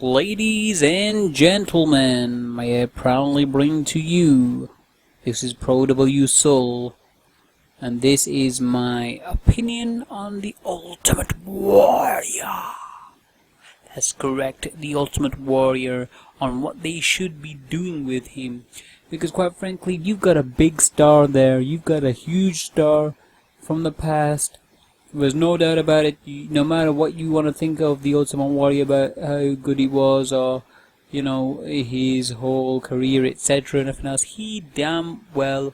Ladies and gentlemen, may I proudly bring to you, this is Pro W Soul, and this is my opinion on the Ultimate Warrior. That's correct, the Ultimate Warrior, on what they should be doing with him. Because quite frankly, you've got a big star there, you've got a huge star from the past. There's no doubt about it. No matter what you want to think of the Ultimate Warrior, about how good he was, or his whole career, etc., and everything else, he damn well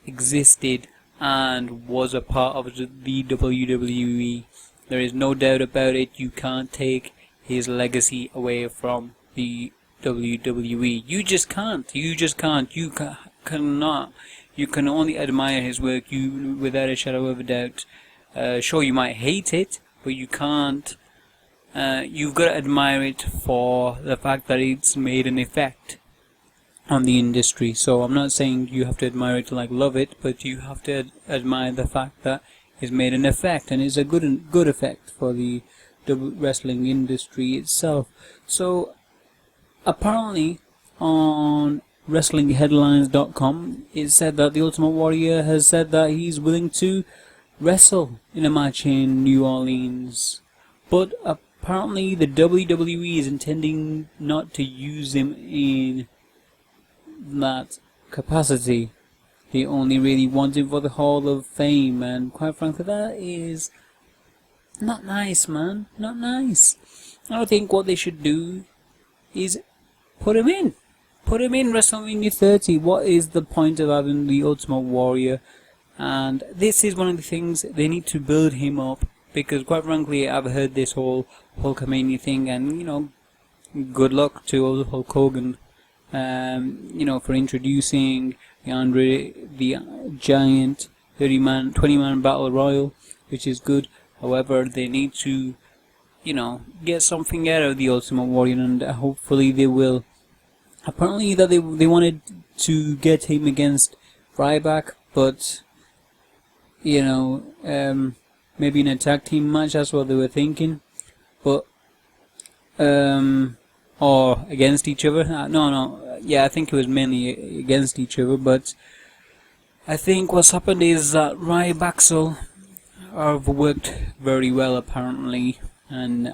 existed and was a part of the WWE. There is no doubt about it. You can't take his legacy away from the WWE. You just can't. You cannot. You can only admire his work. Without a shadow of a doubt. Sure, you might hate it, but you can't. You've got to admire it for the fact that it's made an effect on the industry. So I'm not saying you have to admire it to love it, but you have to admire the fact that it's made an effect, and it's a good effect for the wrestling industry itself. So apparently on WrestlingHeadlines.com it said that the Ultimate Warrior has said that he's willing to wrestle in a match in New Orleans, but apparently the WWE is intending not to use him in that capacity. They only really want him for the Hall of Fame, and quite frankly that is not nice, man. Not nice. I think what they should do is put him in WrestleMania 30. What is the point of having the Ultimate Warrior? And this is one of the things they need to build him up, because quite frankly I've heard this whole Hulkamania thing, and good luck to old Hulk Hogan, for introducing the Andre the Giant 20-man Battle Royal, which is good. However, they need to get something out of the Ultimate Warrior, and hopefully they will. Apparently that they wanted to get him against Ryback, but maybe in a tag team match, that's what they were thinking, but or against each other. Yeah, I think it was mainly against each other, but I think what's happened is that Ryback have worked very well apparently, and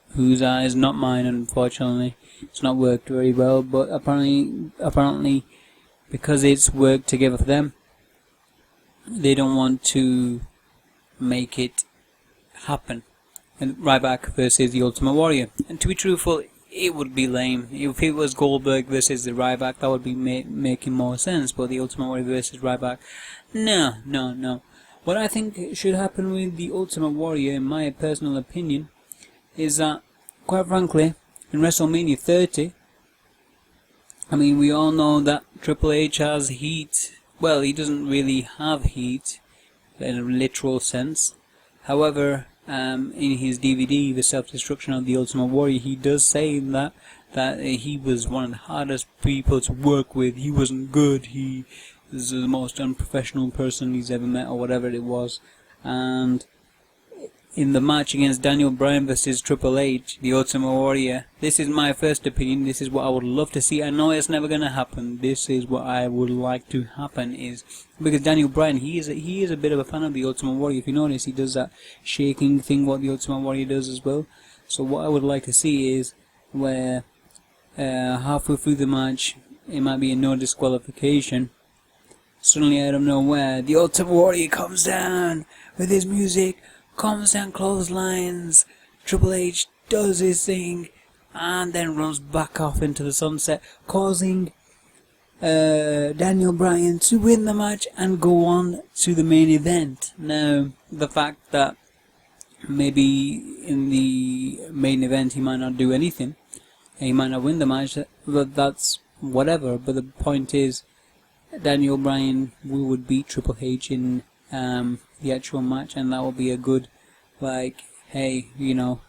whose eyes, not mine unfortunately, it's not worked very well, but apparently because it's worked together for them, they don't want to make it happen. And Ryback versus the Ultimate Warrior. And to be truthful, it would be lame. If it was Goldberg versus the Ryback, that would be making more sense. But the Ultimate Warrior versus Ryback, no. What I think should happen with the Ultimate Warrior, in my personal opinion, is that, quite frankly, in WrestleMania 30, we all know that Triple H has heat. Well, he doesn't really have heat in a literal sense. However, in his DVD, The Self-Destruction of the Ultimate Warrior, he does say that he was one of the hardest people to work with. He wasn't good. He was the most unprofessional person he's ever met, or whatever it was. And in the match against Daniel Bryan versus Triple H, the Ultimate Warrior, this is my first opinion, this is what I would love to see. I know it's never going to happen. This is what I would like to happen, is because Daniel Bryan, he is a bit of a fan of the Ultimate Warrior. If you notice, he does that shaking thing what the Ultimate Warrior does as well. So what I would like to see is where halfway through the match, it might be a no disqualification, suddenly out of nowhere, the Ultimate Warrior comes down with his music, comes down clotheslines, Triple H does his thing, and then runs back off into the sunset, causing Daniel Bryan to win the match and go on to the main event. Now, the fact that maybe in the main event he might not do anything, he might not win the match, but that's whatever. But the point is, Daniel Bryan would beat Triple H in the actual match, and that will be a good, hey, you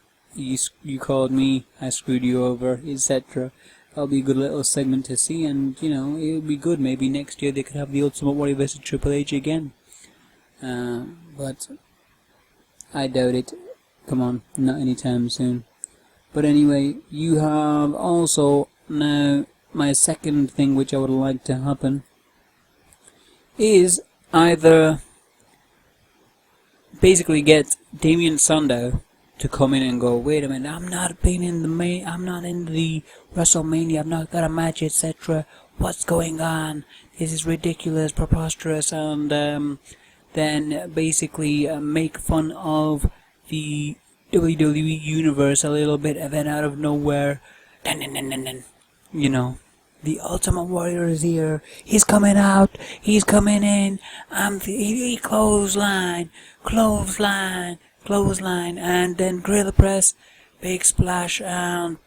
called me, I screwed you over, etc. That'll be a good little segment to see, and it'll be good. Maybe next year they could have the Ultimate Warrior versus Triple H again, but I doubt it. Come on, not anytime soon. But anyway, you have also now my second thing which I would like to happen is either basically get Damien Sandow to come in and go, wait a minute, I'm not in the WrestleMania, I've not got a match, etc. What's going on? This is ridiculous, preposterous, and then basically make fun of the WWE Universe a little bit, and then out of nowhere, you know, the Ultimate Warrior is here, he's coming out, he's coming in, he clothesline, and then Gorilla Press, big splash, and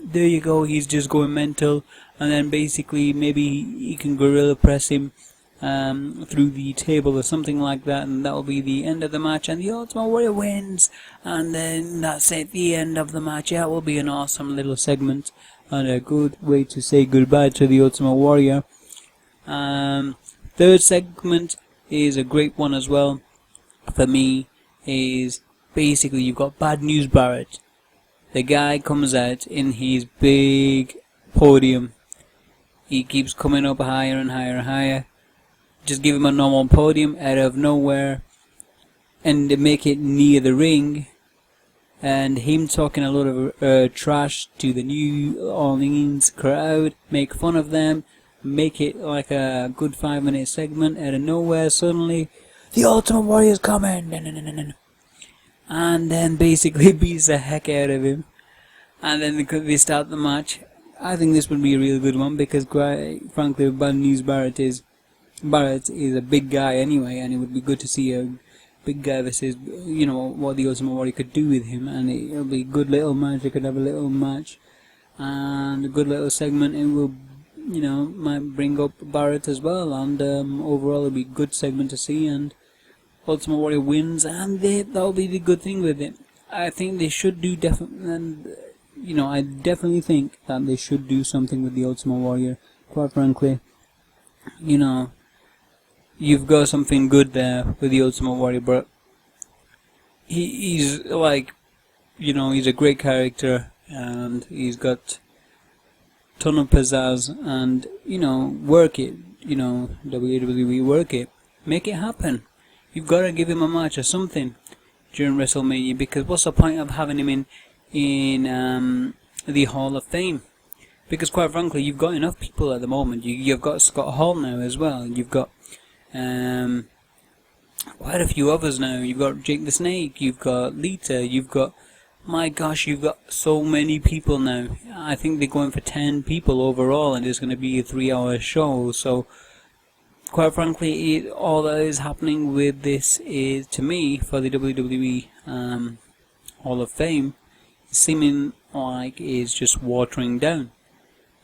there you go, he's just going mental, and then basically maybe you can Gorilla Press him through the table or something like that, and that'll be the end of the match, and the Ultimate Warrior wins, and then that's it, the end of the match. Yeah, it will be an awesome little segment, and a good way to say goodbye to the Ultimate Warrior. Third segment is a great one as well, for me, is basically you've got Bad News Barrett. The guy comes out in his big podium. He keeps coming up higher and higher and higher. Just give him a normal podium out of nowhere and make it near the ring, and him talking a lot of trash to the New Orleans crowd, make fun of them, make it like a good 5-minute segment. Out of nowhere, suddenly the Ultimate Warrior's coming, and then basically beats the heck out of him, and then they start the match. I think this would be a really good one, because quite frankly, Bad News Barrett is a big guy anyway, and it would be good to see a big guy versus, you know, what the Ultimate Warrior could do with him, and it'll be a good little match. They could have a little match and a good little segment. It will, you know, might bring up Barrett as well, and overall it'll be a good segment to see, and Ultimate Warrior wins, and that'll be the good thing with it. I think they should do I definitely think that they should do something with the Ultimate Warrior. Quite frankly, you know, you've got something good there with the Ultimate Warrior, but he's like, you know, he's a great character, and he's got ton of pizzazz, and, you know, work it, you know, WWE, work it, make it happen. You've got to give him a match or something during WrestleMania, because what's the point of having him in the Hall of Fame? Because quite frankly, you've got enough people at the moment. You've got Scott Hall now as well. You've got quite a few others now. You've got Jake the Snake. You've got Lita. You've got, my gosh, you've got so many people now. I think they're going for 10 people overall, and it's going to be a 3-hour show. So, quite frankly, all that is happening with this is, to me, for the WWE Hall of Fame, seeming like is just watering down,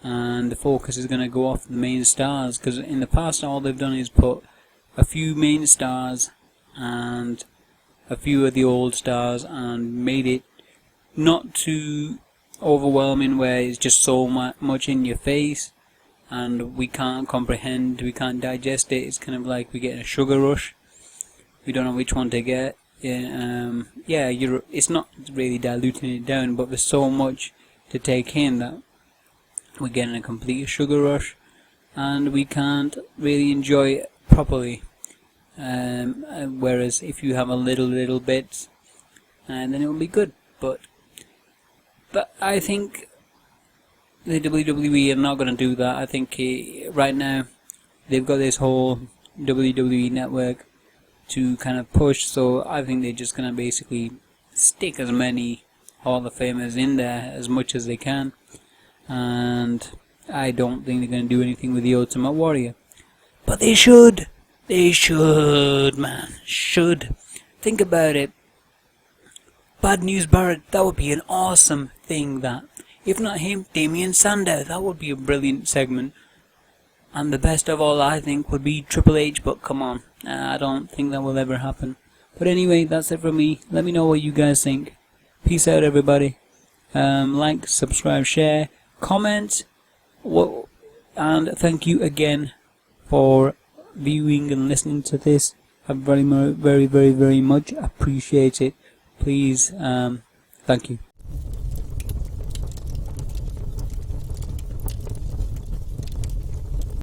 and the focus is going to go off the main stars, because in the past all they've done is put a few main stars and a few of the old stars, and made it not too overwhelming where it's just so much in your face and we can't comprehend, we can't digest it. It's kind of like we get a sugar rush, we don't know which one to get. It's not really diluting it down, but there's so much to take in that we're getting a complete sugar rush, and we can't really enjoy it properly. Whereas if you have a little bit, then it will be good. But I think the WWE are not going to do that. I think right now they've got this whole WWE network to kind of push, so I think they're just going to basically stick as many Hall of Famers in there as much as they can, and I don't think they're going to do anything with the Ultimate Warrior. But they should, man, should. Think about it. Bad News Barrett, that would be an awesome thing, that. If not him, Damien Sandow, that would be a brilliant segment. And the best of all, I think, would be Triple H, but come on, I don't think that will ever happen. But anyway, that's it from me. Let me know what you guys think. Peace out, everybody. Like, subscribe, share, comment, and thank you again for viewing and listening to this. I very much appreciate it. Please, thank you.